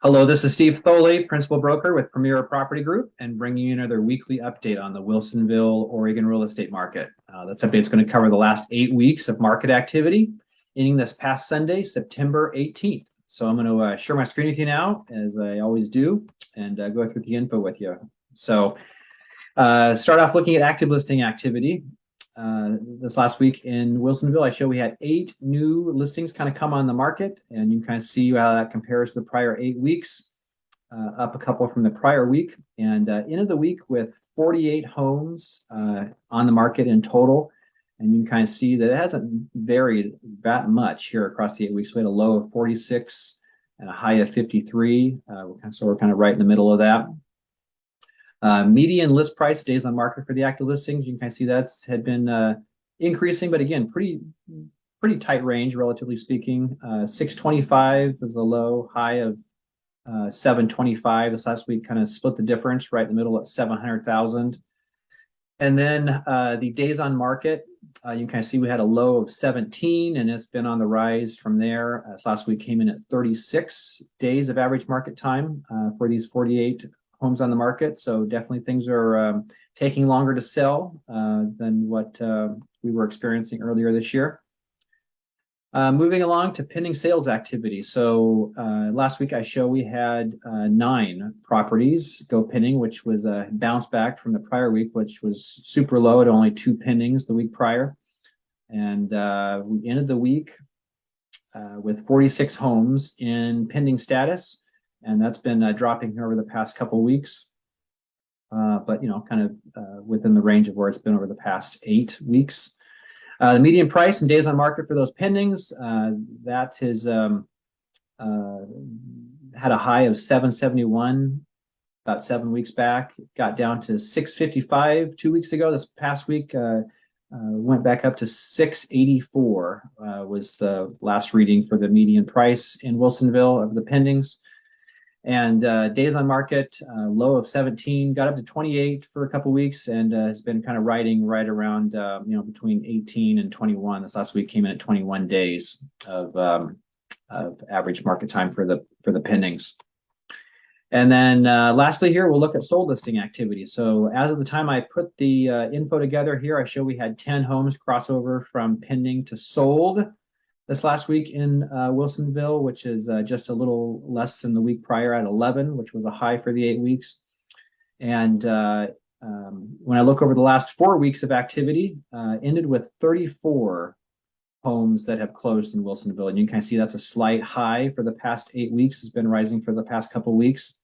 Hello, this is Steve Thoele, Principal Broker with Premier Property Group, and bringing you another weekly update on the Wilsonville, Oregon real estate market. This update is going to cover the last 8 weeks of market activity, ending this past Sunday, September 18th. So I'm going to share my screen with you now, as I always do, and go through the info with you. So start off looking at active listing activity. This last week in Wilsonville, I show we had 8 new listings kind of come on the market, and you can kind of see how that compares to the prior 8 weeks, up a couple from the prior week, and ended the week with 48 homes on the market in total. And you can kind of see that it hasn't varied that much here across the 8 weeks. We had a low of 46 and a high of 53, so we're kind of right in the middle of that. Median list price, days on market for the active listings, you can kind of see that's had been increasing, but again, pretty tight range, relatively speaking. 625 is the low, high of 725. This last week kind of split the difference right in the middle at 700,000. And then the days on market, you can kind of see we had a low of 17, and it's been on the rise from there. This last week came in at 36 days of average market time for these 48 homes on the market. So definitely things are taking longer to sell than what we were experiencing earlier this year. Moving along to pending sales activity. So last week I show we had 9 properties go pending, which was a bounce back from the prior week, which was super low at only 2 pendings the week prior. And we ended the week with 46 homes in pending status. And that's been dropping over the past couple of weeks, but kind of within the range of where it's been over the past 8 weeks. The median price and days on market for those pendings, that has had a high of 771 about 7 weeks back. It got down to 655 2 weeks ago. This past week went back up to 684 was the last reading for the median price in Wilsonville of the pendings. And days on market, low of 17, got up to 28 for a couple of weeks, and has been kind of riding right around, between 18 and 21. This last week came in at 21 days of average market time for the pendings. And then lastly here, we'll look at sold listing activity. So as of the time I put the info together here, I show we had 10 homes crossover from pending to sold this last week in Wilsonville, which is just a little less than the week prior at 11, which was a high for the 8 weeks. And when I look over the last 4 weeks of activity, ended with 34 homes that have closed in Wilsonville. And you can kind of see that's a slight high for the past 8 weeks. It's been rising for the past couple of weeks.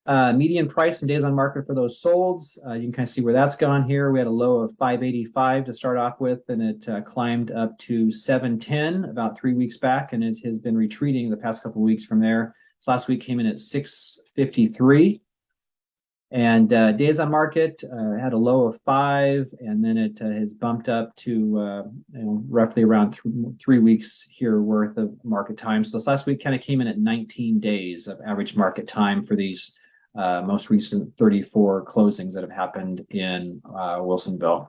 Median price and days on market for those solds, you can kind of see where that's gone here. We had a low of 585 to start off with, and it climbed up to 710 about 3 weeks back, and it has been retreating the past couple of weeks from there. This last week came in at 653. And days on market had a low of 5, and then it has bumped up to roughly around 3 weeks here worth of market time. So this last week kind of came in at 19 days of average market time for these most recent 34 closings that have happened in Wilsonville.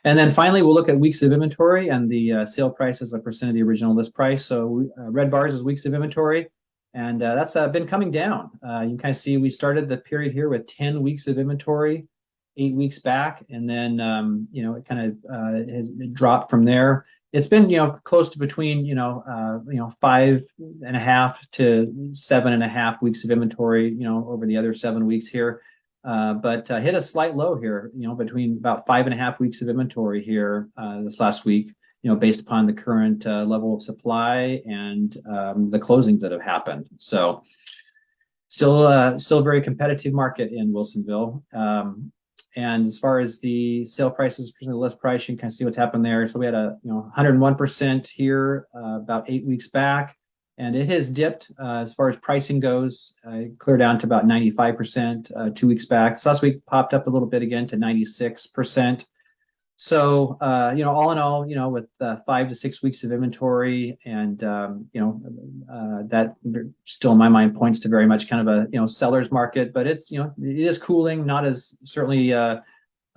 And then finally, we'll look at weeks of inventory and the sale price as a percent of the original list price. So red bars is weeks of inventory, and that's been coming down. You can kind of see we started the period here with 10 weeks of inventory 8 weeks back, and then it kind of has dropped from there. It's been close to between 5.5 to 7.5 weeks of inventory over the other 7 weeks here, but hit a slight low here between about 5.5 weeks of inventory here this last week, based upon the current level of supply and the closings that have happened. So still a very competitive market in Wilsonville. And as far as the sale prices, percent of the list price, you can kind of see what's happened there. So we had a 101% here about 8 weeks back, and it has dipped as far as pricing goes, clear down to about 95% 2 weeks back. So last week popped up a little bit again to 96%. So all in all, with 5 to 6 weeks of inventory, and that still in my mind points to very much kind of a seller's market, but it's it is cooling, not as certainly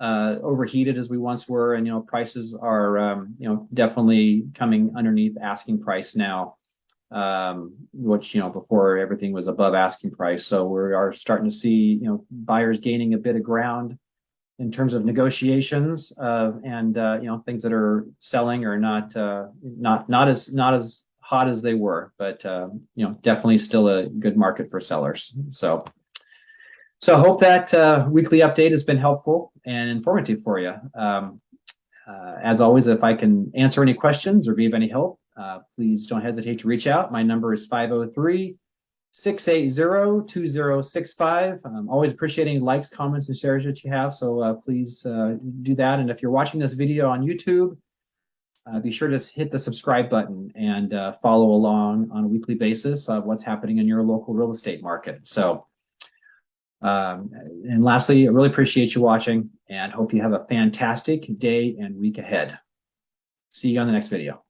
overheated as we once were, and prices are definitely coming underneath asking price now which, before everything was above asking price. So we are starting to see, buyers gaining a bit of ground in terms of negotiations, and things that are selling are not as hot as they were, but definitely still a good market for sellers. So I hope that weekly update has been helpful and informative for you. As always, if I can answer any questions or be of any help, please don't hesitate to reach out. My number is 503-680-2065. Always appreciating likes, comments, and shares that you have. So please do that. And if you're watching this video on YouTube, be sure to hit the subscribe button and follow along on a weekly basis of what's happening in your local real estate market. So, and lastly, I really appreciate you watching and hope you have a fantastic day and week ahead. See you on the next video.